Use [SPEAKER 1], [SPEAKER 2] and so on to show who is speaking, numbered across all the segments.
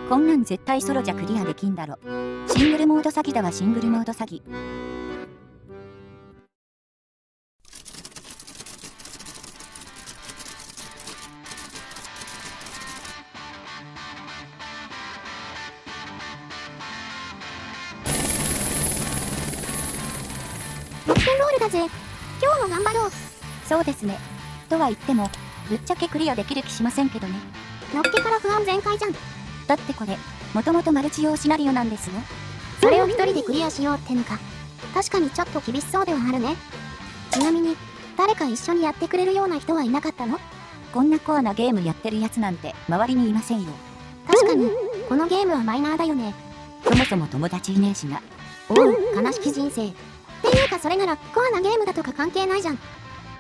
[SPEAKER 1] こんなん絶対ソロじゃクリアできんだろ。シングルモード詐欺だわ、シングルモード詐欺。
[SPEAKER 2] ロックンロールだぜ。今日も頑張ろう。
[SPEAKER 1] そうですね。とは言っても、ぶっちゃけクリアできる気しませんけどね。
[SPEAKER 2] のっけから不安全開じゃん。
[SPEAKER 1] だってこれ、もともとマルチ用シナリオなんですよ。
[SPEAKER 2] それを一人でクリアしようってのか。確かにちょっと厳しそうではあるね。ちなみに、誰か一緒にやってくれるような人はいなかったの？
[SPEAKER 1] こんなコアなゲームやってるやつなんて周りにいませんよ。
[SPEAKER 2] 確かに、このゲームはマイナーだよね。
[SPEAKER 1] そもそも友達いねえしな。
[SPEAKER 2] おう、悲しき人生。っていうかそれなら、コアなゲームだとか関係ないじゃん。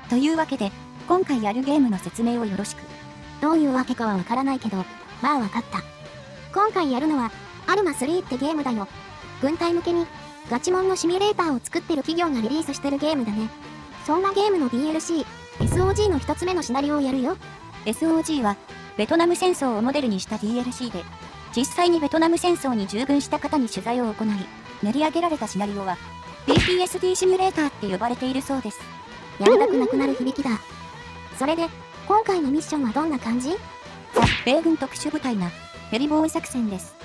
[SPEAKER 1] というわけで、今回やるゲームの説明をよろしく。
[SPEAKER 2] どういうわけかはわからないけど、まあわかった。今回やるのは、アルマ3ってゲームだよ。軍隊向けに、ガチモンのシミュレーターを作ってる企業がリリースしてるゲームだね。そんなゲームの DLC、SOG の一つ目のシナリオをやるよ。
[SPEAKER 1] SOG は、ベトナム戦争をモデルにした DLC で、実際にベトナム戦争に従軍した方に取材を行い、練り上げられたシナリオは、PTSD シミュレーターって呼ばれているそうです。
[SPEAKER 2] やりたくなくなる響きだ。それで、今回のミッションはどんな感じ？
[SPEAKER 1] ザ・米軍特殊部隊な、ヘリボーイ作戦です。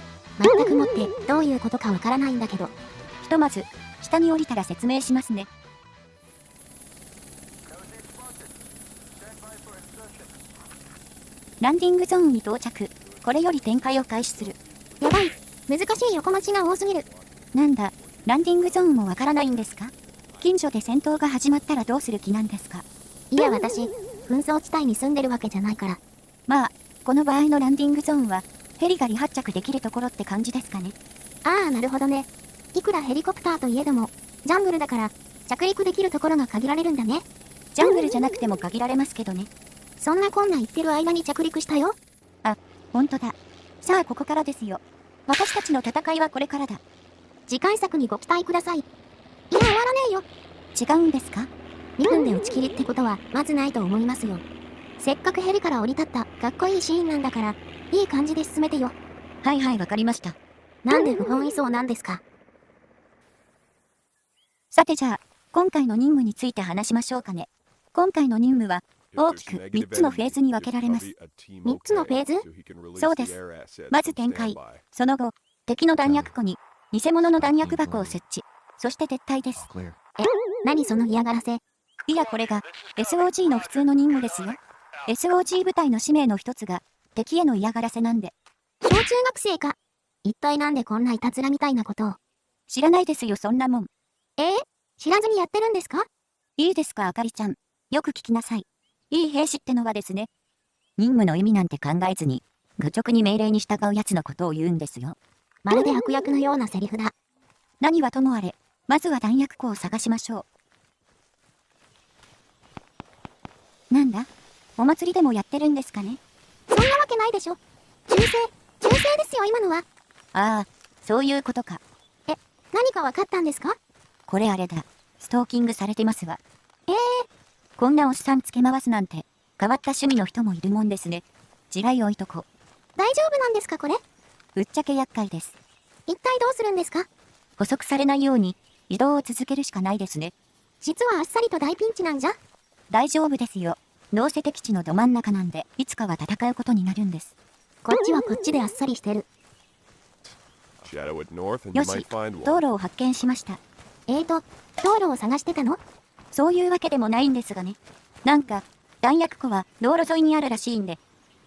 [SPEAKER 2] 全くもってどういうことかわからないんだけど。
[SPEAKER 1] ひとまず、下に降りたら説明しますね。ランディングゾーンに到着。これより展開を開始する。
[SPEAKER 2] やばい。難しい横待ちが多すぎる。
[SPEAKER 1] なんだ、ランディングゾーンもわからないんですか？近所で戦闘が始まったらどうする気なんですか？
[SPEAKER 2] いや私、紛争地帯に住んでるわけじゃないから。
[SPEAKER 1] まあ、この場合のランディングゾーンは、ヘリが離発着できるところって感じですかね。
[SPEAKER 2] ああ、なるほどね。いくらヘリコプターといえども、ジャングルだから、着陸できるところが限られるんだね。
[SPEAKER 1] ジャングルじゃなくても限られますけどね。
[SPEAKER 2] そんなこんな言ってる間に着陸したよ。
[SPEAKER 1] あ、ほんとだ。さあここからですよ。私たちの戦いはこれからだ。
[SPEAKER 2] 次回作にご期待ください。いや、終わらねえよ。
[SPEAKER 1] 違うんですか
[SPEAKER 2] ？2分で打ち切りってことは、まずないと思いますよ。せっかくヘリから降り立ったかっこいいシーンなんだから、いい感じで進めてよ。
[SPEAKER 1] はいはい、わかりました。
[SPEAKER 2] なんで不本意そうなんですか？
[SPEAKER 1] さてじゃあ、今回の任務について話しましょうかね。今回の任務は、大きく3つのフェーズに分けられます。
[SPEAKER 2] 3つのフェーズ？
[SPEAKER 1] そうです。まず展開。その後、敵の弾薬庫に、偽物の弾薬箱を設置。そして撤退です。
[SPEAKER 2] 何その嫌がらせ？
[SPEAKER 1] いやこれが、SOG の普通の任務ですよ。SOG 部隊の使命の一つが、敵への嫌がらせなんで。
[SPEAKER 2] 小中学生か。一体なんでこんないたずらみたいなことを。
[SPEAKER 1] 知らないですよそんなもん。
[SPEAKER 2] 知らずにやってるんですか？
[SPEAKER 1] いいですかあかりちゃん。よく聞きなさい。いい兵士ってのはですね。任務の意味なんて考えずに、愚直に命令に従うやつのことを言うんですよ。
[SPEAKER 2] まるで悪役のようなセリフだ。
[SPEAKER 1] 何はともあれ、まずは弾薬庫を探しましょう。なんだ？お祭りでもやってるんですかね？
[SPEAKER 2] そんなわけないでしょ。忠誠ですよ今のは。
[SPEAKER 1] ああ、そういうことか。
[SPEAKER 2] 何かわかったんですか？
[SPEAKER 1] これあれだ。ストーキングされてますわ。こんなおっさんつけ回すなんて、変わった趣味の人もいるもんですね。地雷置いとこ。
[SPEAKER 2] 大丈夫なんですかこれ？
[SPEAKER 1] ぶっちゃけ厄介です。
[SPEAKER 2] 一体どうするんですか？
[SPEAKER 1] 捕捉されないように、移動を続けるしかないですね。
[SPEAKER 2] 実はあっさりと大ピンチなんじゃ。
[SPEAKER 1] 大丈夫ですよ。どうせ敵地のど真ん中なんで、いつかは戦うことになるんです。
[SPEAKER 2] こっちはこっちであっさりしてる。
[SPEAKER 1] よし、道路を発見しました。
[SPEAKER 2] 道路を探してたの？
[SPEAKER 1] そういうわけでもないんですがね。なんか、弾薬庫は道路沿いにあるらしいんで。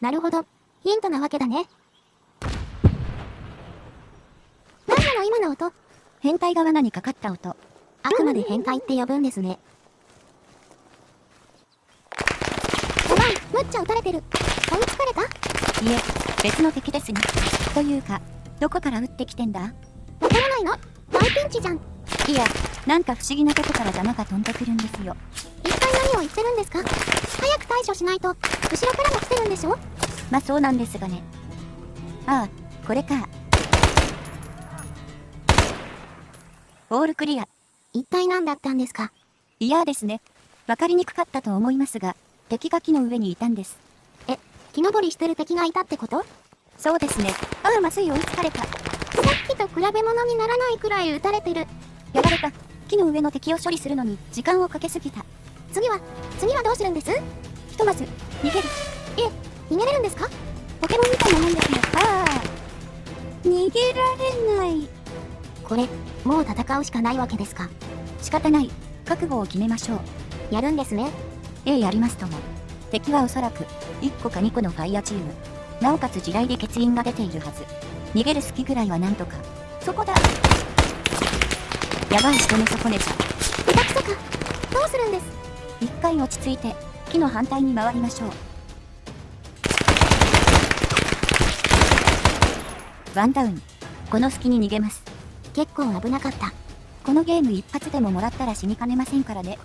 [SPEAKER 2] なるほど。ヒントなわけだね。なんなの今の音？
[SPEAKER 1] 変態が罠にかかった音。
[SPEAKER 2] あくまで変態って呼ぶんですね。やばい、むっちゃ撃たれてる。噛みつかれた？
[SPEAKER 1] いえ、別の敵ですね。というか、どこから撃ってきてんだ？
[SPEAKER 2] わからないの？大ピンチじゃん。
[SPEAKER 1] いや、なんか不思議なとこから弾が飛んでくるんですよ。
[SPEAKER 2] 一体何を言ってるんですか？早く対処しないと、後ろからも来てるんでしょ？
[SPEAKER 1] まあそうなんですがね。ああ、これか。オールクリア。
[SPEAKER 2] 一体何だったんですか？
[SPEAKER 1] いやですね。わかりにくかったと思いますが、敵が木の上にいたんです。
[SPEAKER 2] 木登りしてる敵がいたってこと？
[SPEAKER 1] そうですね。まずい、追いつかれた。
[SPEAKER 2] さっきと比べ物にならないくらい撃たれてる。
[SPEAKER 1] やられた。木の上の敵を処理するのに時間をかけすぎた。
[SPEAKER 2] 次はどうするんです？
[SPEAKER 1] ひとまず、逃げる。
[SPEAKER 2] 逃げれるんですか？
[SPEAKER 1] ポケモンみたいなもんですね。逃げられない。
[SPEAKER 2] これ、もう戦うしかないわけですか？
[SPEAKER 1] 仕方ない。覚悟を決めましょう。
[SPEAKER 2] やるんですね。
[SPEAKER 1] やりますとも。敵はおそらく、1個か2個のファイヤーチーム。なおかつ地雷で欠員が出ているはず。逃げる隙ぐらいはなんとか。そこだ。やばい、人の底根じゃ。
[SPEAKER 2] 下手くそか。どうするんです？
[SPEAKER 1] 一回落ち着いて、木の反対に回りましょう。ワンダウン。この隙に逃げます。
[SPEAKER 2] 結構危なかった。
[SPEAKER 1] このゲーム一発でももらったら死にかねませんからね。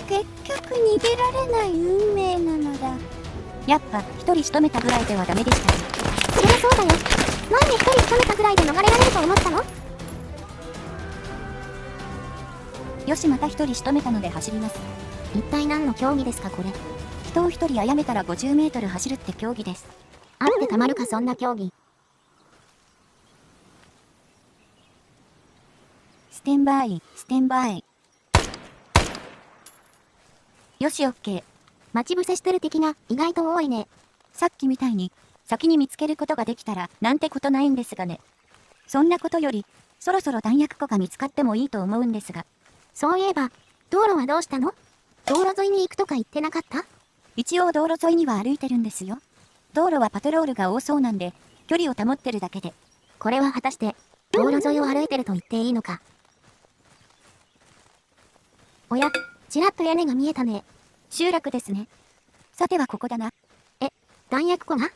[SPEAKER 1] 結局逃げられない運命なのだ。やっぱ一人仕留めたぐらいではダメでしたね。
[SPEAKER 2] そりゃそうだよ。なんで一人仕留めたぐらいで逃れられると思ったの？
[SPEAKER 1] よし、また一人仕留めたので走ります。
[SPEAKER 2] 一体何の競技ですかこれ？
[SPEAKER 1] 人を一人殺めたら50メートル走るって競技です。
[SPEAKER 2] あってたまるかそんな競技。
[SPEAKER 1] ステンバイ、ステンバイ。よし、オッケー。
[SPEAKER 2] 待ち伏せしてる敵が意外と多いね。
[SPEAKER 1] さっきみたいに先に見つけることができたらなんてことないんですがね。そんなことよりそろそろ弾薬庫が見つかってもいいと思うんですが。
[SPEAKER 2] そういえば道路はどうしたの？道路沿いに行くとか言ってなかった？
[SPEAKER 1] 一応道路沿いには歩いてるんですよ。道路はパトロールが多そうなんで距離を保ってるだけで。
[SPEAKER 2] これは果たして道路沿いを歩いてると言っていいのか。おや、ちらっと屋根が見えたね。
[SPEAKER 1] 集落ですね。さてはここだな。
[SPEAKER 2] 弾薬庫が？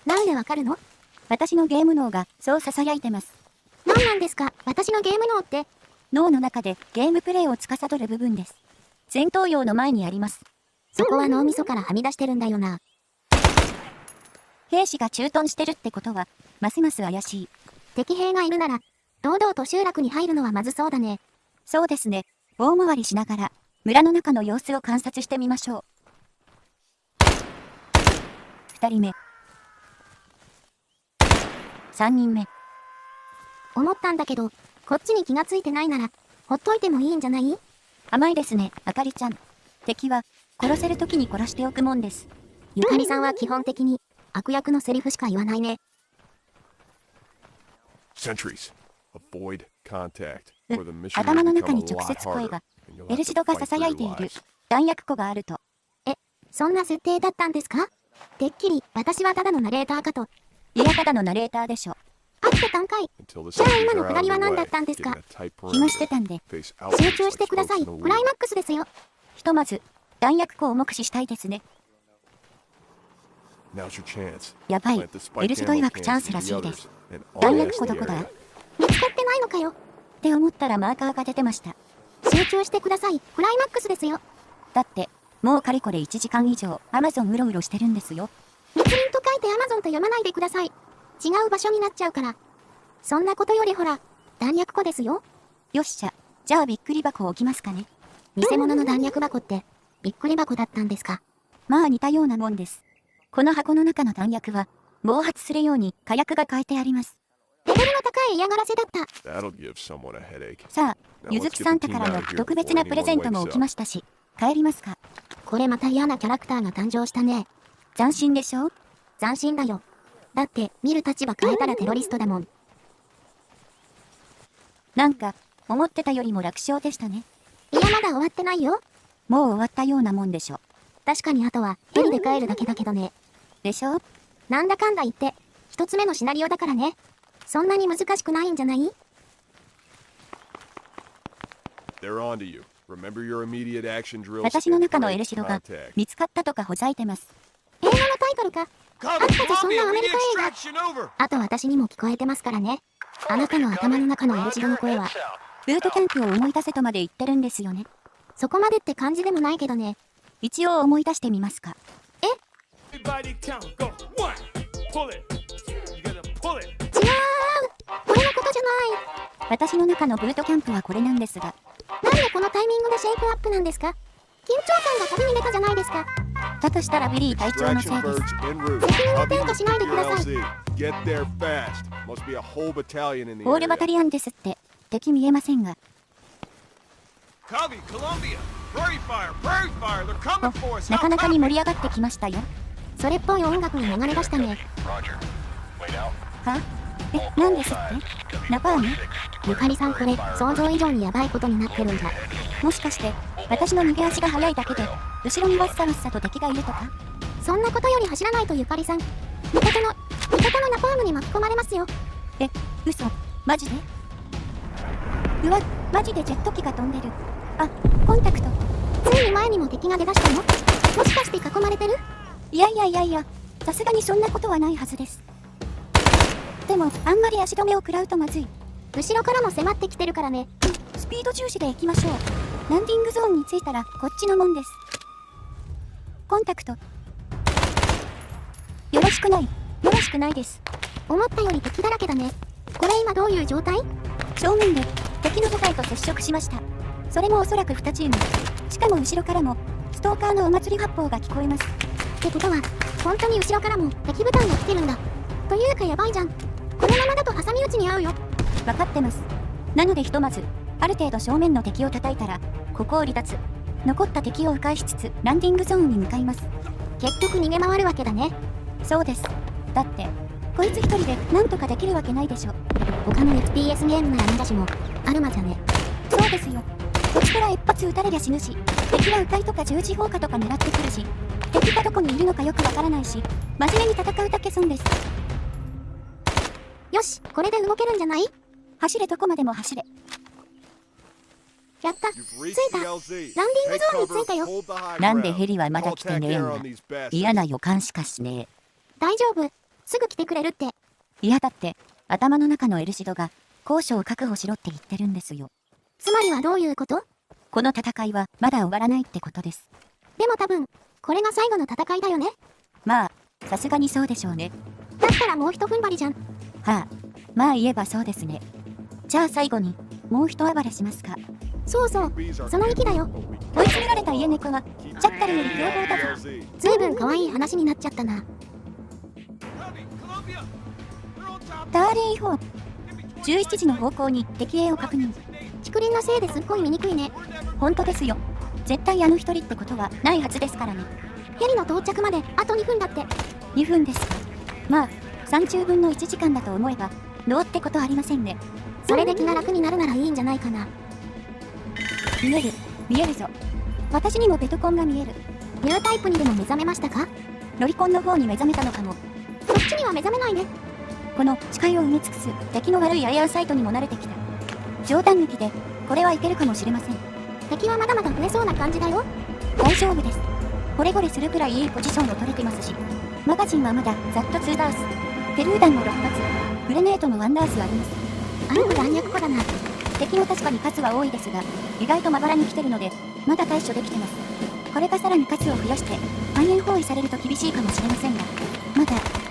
[SPEAKER 2] なんでわかるの？
[SPEAKER 1] 私のゲーム脳がそう囁いてます。
[SPEAKER 2] 何なんですか私のゲーム脳って？
[SPEAKER 1] 脳の中でゲームプレイを司る部分です。戦闘用の前にあります。
[SPEAKER 2] そこは脳みそからはみ出してるんだよな。
[SPEAKER 1] 兵士が駐屯してるってことはますます怪しい。
[SPEAKER 2] 敵兵がいるなら堂々と集落に入るのはまずそうだね。
[SPEAKER 1] そうですね。大回りしながら村の中の様子を観察してみましょう。2人目。3人目。
[SPEAKER 2] 思ったんだけど、こっちに気がついてないなら、ほっといてもいいんじゃない？
[SPEAKER 1] 甘いですね、あかりちゃん。敵は殺せる時に殺しておくもんです。
[SPEAKER 2] ゆかりさんは基本的に悪役のセリフしか言わないね。
[SPEAKER 3] Sentries, avoid contact,
[SPEAKER 1] う
[SPEAKER 3] or the mission
[SPEAKER 1] 頭
[SPEAKER 3] will
[SPEAKER 1] の
[SPEAKER 3] become
[SPEAKER 1] 中
[SPEAKER 3] a
[SPEAKER 1] に
[SPEAKER 3] lot
[SPEAKER 1] 直接声
[SPEAKER 3] harder,
[SPEAKER 1] が
[SPEAKER 3] and you'll
[SPEAKER 1] エ
[SPEAKER 3] have
[SPEAKER 1] ル
[SPEAKER 3] to
[SPEAKER 1] シドが
[SPEAKER 3] fight
[SPEAKER 1] 囁
[SPEAKER 3] for
[SPEAKER 1] いてい
[SPEAKER 3] your
[SPEAKER 1] る
[SPEAKER 3] lives.
[SPEAKER 1] 弾薬庫があると。
[SPEAKER 2] そんな設定だったんですか？てっきり私はただのナレーターかと。
[SPEAKER 1] いや、ただのナレーターでしょ。
[SPEAKER 2] あってたんかい。
[SPEAKER 3] Until the
[SPEAKER 2] じゃあ
[SPEAKER 3] sentries
[SPEAKER 2] 今の
[SPEAKER 3] are
[SPEAKER 2] く
[SPEAKER 3] out
[SPEAKER 2] だ
[SPEAKER 3] of
[SPEAKER 2] り
[SPEAKER 3] the
[SPEAKER 2] は何だ
[SPEAKER 3] way,
[SPEAKER 2] ったんですか？
[SPEAKER 3] getting a tight
[SPEAKER 1] 暇して
[SPEAKER 3] perimeter,
[SPEAKER 1] たんで。
[SPEAKER 3] face
[SPEAKER 2] 集
[SPEAKER 3] outwards
[SPEAKER 2] 中してくだ
[SPEAKER 3] like
[SPEAKER 2] さい。
[SPEAKER 3] spokes in a
[SPEAKER 2] クライ
[SPEAKER 3] wheel.
[SPEAKER 2] マックスですよ。
[SPEAKER 1] ひとまず弾薬庫を目視したいですね。
[SPEAKER 3] Now's your chance.
[SPEAKER 1] やばい。
[SPEAKER 3] Plant the
[SPEAKER 1] エ
[SPEAKER 3] spike
[SPEAKER 1] ルシド
[SPEAKER 3] ammo
[SPEAKER 1] 曰く
[SPEAKER 3] cans
[SPEAKER 1] チャンス
[SPEAKER 3] to
[SPEAKER 1] ら
[SPEAKER 3] the
[SPEAKER 1] しいです。
[SPEAKER 3] others, and
[SPEAKER 1] 弾
[SPEAKER 3] all
[SPEAKER 1] 薬
[SPEAKER 3] next
[SPEAKER 1] 庫
[SPEAKER 3] to
[SPEAKER 1] ど
[SPEAKER 3] the
[SPEAKER 1] こだ？
[SPEAKER 3] area.
[SPEAKER 2] 見つかってないのかよ。
[SPEAKER 1] って思ったらマーカーが出てました。
[SPEAKER 2] 集中してください。クライマックスですよ。
[SPEAKER 1] だってもうかれこれ1時間以上 Amazon うろうろしてるんですよ。
[SPEAKER 2] 密林と書いて Amazon と読まないでください。違う場所になっちゃうから。そんなことよりほら、弾薬庫ですよ。
[SPEAKER 1] よっしゃ。じゃあびっくり箱置きますかね。
[SPEAKER 2] 偽物の弾薬箱って、びっくり箱だったんですか？
[SPEAKER 1] まあ似たようなもんです。この箱の中の弾薬は暴発するように火薬が変えてあります。
[SPEAKER 2] レベルの高い嫌がらせだった。
[SPEAKER 3] That'll give someone a headache.
[SPEAKER 1] さあ、ゆずきサンタからの特別なプレゼントも置きましたし、帰りますか？
[SPEAKER 2] これまた嫌なキャラクターが誕生したね。
[SPEAKER 1] 斬新でしょ？
[SPEAKER 2] 斬新だよ。だって見る立場変えたらテロリストだもん。
[SPEAKER 1] なんか思ってたよりも楽勝でしたね。
[SPEAKER 2] いやまだ終わってないよ。
[SPEAKER 1] もう終わったようなもんでしょ。
[SPEAKER 2] 確かにあとはヘリで帰るだけだけどね。
[SPEAKER 1] でしょ？
[SPEAKER 2] なんだかんだ言って一つ目のシナリオだからね。そんなに難しくないんじゃない？
[SPEAKER 3] They're on to you. Remember your immediate action drills.
[SPEAKER 1] 私の
[SPEAKER 3] and
[SPEAKER 1] 中の
[SPEAKER 3] break
[SPEAKER 1] エルシドが
[SPEAKER 3] contact.
[SPEAKER 1] 見つかったとかほざいてます。
[SPEAKER 2] 映画のタイトルか。あったぞそんなアメリカ映画。
[SPEAKER 3] extraction over.
[SPEAKER 2] あと私にも聞こえてますからね。あなたの頭の中のエルシドの声は、
[SPEAKER 1] ブートキャンプを思い出せとまで言ってるんですよね。
[SPEAKER 2] そこまでって感じでもないけどね。
[SPEAKER 1] 一応思い出してみますか。
[SPEAKER 4] Everybody count, go. One, pull it. You gotta pull it.
[SPEAKER 2] 違うこれのことじゃな
[SPEAKER 1] 私の中のブートキャンプはこれなんですが、
[SPEAKER 2] い。なんでこのタイミングでシェイプアップなんですか？緊張感が旅に出たじゃないですか。
[SPEAKER 1] だとしたらビリー隊長のせい
[SPEAKER 3] Extraction
[SPEAKER 1] です
[SPEAKER 3] birds en route.
[SPEAKER 2] 責任を
[SPEAKER 3] Copy
[SPEAKER 2] 転嫁しないでください。
[SPEAKER 3] LZ. Get there fast. Must be a whole battalion in the
[SPEAKER 1] ホールバタ
[SPEAKER 3] area.
[SPEAKER 1] リアンですって。敵見えませんが。
[SPEAKER 4] Covey, Columbia. Prairie fire, prairie fire. They're coming for us.
[SPEAKER 1] な
[SPEAKER 4] How
[SPEAKER 1] かなかに
[SPEAKER 4] copy?
[SPEAKER 1] 盛り上がってきましたよ。
[SPEAKER 2] それっぽい音楽が流れ出したね。
[SPEAKER 1] は？何ですってナパーム？
[SPEAKER 2] ゆかりさんこれ、想像以上にヤバいことになってるんだ。
[SPEAKER 1] もしかして、私の逃げ足が速いだけで、後ろにわっさわっさと敵がいるとか？
[SPEAKER 2] そんなことより走らないとゆかりさん。味方のナパームに巻き込まれますよ。
[SPEAKER 1] 嘘？マジで？うわ、マジでジェット機が飛んでる。あ、コンタクト。
[SPEAKER 2] ついに前にも敵が出だしたの？もしかして囲まれてる？
[SPEAKER 1] いや、さすがにそんなことはないはずです。でも、あんまり足止めを食らうとまずい。
[SPEAKER 2] 後ろからも迫ってきてるからね。
[SPEAKER 1] スピード重視で行きましょう。ランディングゾーンに着いたら、こっちのもんです。コンタクト。よろしくないです。
[SPEAKER 2] 思ったより敵だらけだね。これ今どういう状態？
[SPEAKER 1] 正面で敵の部隊と接触しました。それもおそらく2チーム。しかも後ろからもストーカーのお祭り発砲が聞こえます。
[SPEAKER 2] ってことは、本当に後ろからも敵部隊が来てるんだ。というかやばいじゃん。このままだと挟み撃ちに遭うよ。
[SPEAKER 1] 分かってます。なのでひとまずある程度正面の敵を叩いたらここを離脱。残った敵を迂回しつつランディングゾーンに向かいます。
[SPEAKER 2] 結局逃げ回るわけだね。
[SPEAKER 1] そうです。だってこいつ一人でなんとかできるわけないでしょ。
[SPEAKER 2] 他の FPS ゲームなら見たしも、アルマじゃね。
[SPEAKER 1] そうですよ。こっちから一発撃たれりゃ死ぬし、敵は迂回とか十字砲火とか狙ってくるし、敵がどこにいるのかよくわからないし、真面目に戦うだけ損です。
[SPEAKER 2] よし、これで動けるんじゃない？
[SPEAKER 1] 走れ、どこまでも走れ。
[SPEAKER 2] やった。
[SPEAKER 3] You've
[SPEAKER 2] 着
[SPEAKER 3] reached
[SPEAKER 2] いた。
[SPEAKER 3] the
[SPEAKER 2] ラン
[SPEAKER 3] LZ.
[SPEAKER 2] ディングゾーンに着いたよ。
[SPEAKER 3] Hold the high
[SPEAKER 1] なんで
[SPEAKER 3] ground.
[SPEAKER 1] ヘリはまだ
[SPEAKER 3] I'll
[SPEAKER 1] 来て
[SPEAKER 3] take
[SPEAKER 1] ねえ
[SPEAKER 3] care
[SPEAKER 1] ん
[SPEAKER 3] on
[SPEAKER 1] だ。
[SPEAKER 3] these bastards.
[SPEAKER 1] 嫌な予感しかしね
[SPEAKER 2] 大丈夫。すぐ来てくれるって。
[SPEAKER 1] え。いやだって頭の中のエルシドが高所を確保しろって言ってるんですよ。
[SPEAKER 2] つまりはどういうこと？
[SPEAKER 1] この戦いはまだ終わらないってことです。
[SPEAKER 2] でも多分、これが最後の戦いだよね。
[SPEAKER 1] まあさすがにそうでしょうね。
[SPEAKER 2] だったらもう一踏ん張りじゃん。
[SPEAKER 1] はあ、まあ言えばそうですね。じゃあ最後にもう一暴れしますか。
[SPEAKER 2] そうそう、その息だよ。
[SPEAKER 1] 追い詰められた家猫はジャッカルより凶暴だぞ。
[SPEAKER 2] ずいぶん可愛い話になっちゃったな。
[SPEAKER 4] Covey, Columbia. We're on top.
[SPEAKER 1] ダーレイ4 17時の方向に敵影を確認。
[SPEAKER 2] 竹林のせいですっごい見にくいね。
[SPEAKER 1] 本当ですよ。絶対あの一人ってことはないはずですからね。
[SPEAKER 2] ヘリの到着まであと2分だって。
[SPEAKER 1] 2分ですか。まあ30分の1時間だと思えばどうってことありませんね。
[SPEAKER 2] それで気が楽になるならいいんじゃないかな。
[SPEAKER 1] 見えるぞ。私にもベトコンが見える。
[SPEAKER 2] ニュータイプにでも目覚めましたか？
[SPEAKER 1] ロリコンの方に目覚めたのかも。
[SPEAKER 2] そっちには目覚めないね。
[SPEAKER 1] この視界を埋め尽くす敵の悪いアイアンサイトにも慣れてきた。冗談抜きでこれはいけるかもしれません。
[SPEAKER 2] 敵はまだまだ増えそうな感じだよ。
[SPEAKER 1] 大丈夫です。惚れ惚れするくらいいいポジションを取れてますし、マガジンはまだざっと2ダース、ペルー弾も6発、グレネートの1ダースあります。
[SPEAKER 2] ある弾薬庫だな。
[SPEAKER 1] 敵も確かに数は多いですが、意外とまばらに来てるので、まだ対処できてます。これがさらに数を増やして、半円包囲されると厳しいかもしれませんが、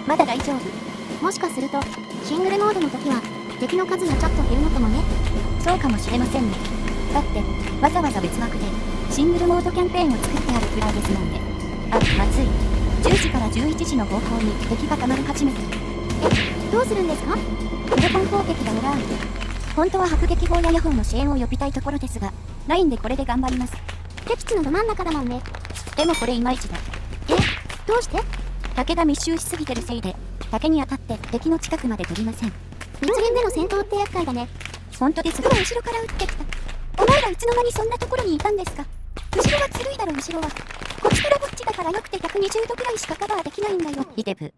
[SPEAKER 1] まだ大丈夫。
[SPEAKER 2] もしかすると、シングルモードの時は、敵の数がちょっと減るのかもね。
[SPEAKER 1] そうかもしれませんね。だって、わざわざ別枠で、シングルモードキャンペーンを作ってあるくらいですもんね。あ、まずい。10時から11時の方向に敵が溜まり始めてる。
[SPEAKER 2] どうするんですか？
[SPEAKER 1] テレコン攻撃だな。本当は迫撃砲やヤホーの支援を呼びたいところですが、ないんでこれで頑張ります。
[SPEAKER 2] 敵地のど真ん中だもんね。
[SPEAKER 1] でもこれいまいちだ。
[SPEAKER 2] どうして？
[SPEAKER 1] 竹が密集しすぎてるせいで、竹に当たって敵の近くまで飛びません。
[SPEAKER 2] 密林での戦闘って厄介だね。
[SPEAKER 1] 本当ですが、後ろから撃ってきた。お前らいつの間にそんなところにいたんですか？後ろはずるいだろ、後ろは。こっちからこっちだからよくて120度くらいしかカバーできないんだよ。ヒデブ。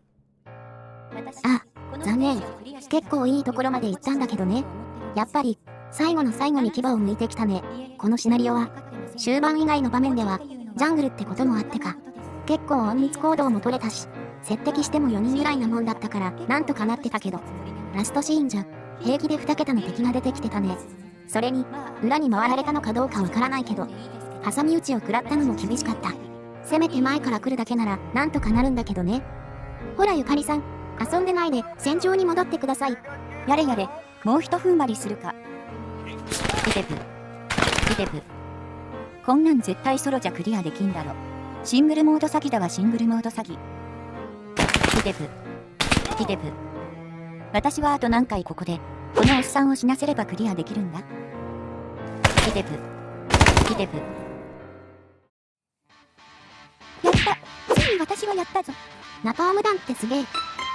[SPEAKER 2] あ、残念。結構いいところまで行ったんだけどね。やっぱり、最後の最後に牙を抜いてきたね。このシナリオは、終盤以外の場面では、ジャングルってこともあってか。結構隠密行動も取れたし、接敵しても4人ぐらいなもんだったから、なんとかなってたけど、ラストシーンじゃ、平気で2桁の敵が出てきてたね。それに、裏に回られたのかどうかわからないけど、挟み撃ちを食らったのも厳しかった。せめて前から来るだけなら、なんとかなるんだけどね。ほらゆかりさん、遊んでないで戦場に戻ってください。
[SPEAKER 1] やれやれ、もう一踏ん張りするか。ヒデブ。こんなん絶対ソロじゃクリアできんだろ。シングルモード詐欺だわ、シングルモード詐欺。ヒデブ。ヒデブ。私はあと何回ここで、このおっさんを死なせればクリアできるんだ？ヒデブ。ヒデブ。
[SPEAKER 2] やった。ついに私がやったぞ。ナパーム弾ってすげえ。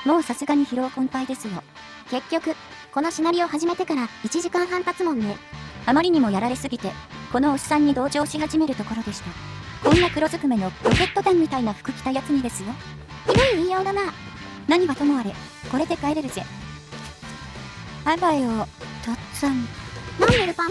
[SPEAKER 1] もうさすがに疲労困憊ですよ。
[SPEAKER 2] 結局、このシナリオ始めてから1時間半経つもんね。
[SPEAKER 1] あまりにもやられすぎて、このおっさんに同情し始めるところでした。こんな黒ずくめのロケット弾みたいな服着たやつにですよ。
[SPEAKER 2] ひどい言いようだな。
[SPEAKER 1] 何はともあれ、これで帰れるぜ。あばよ、とっつぁん。
[SPEAKER 2] なんでルパン？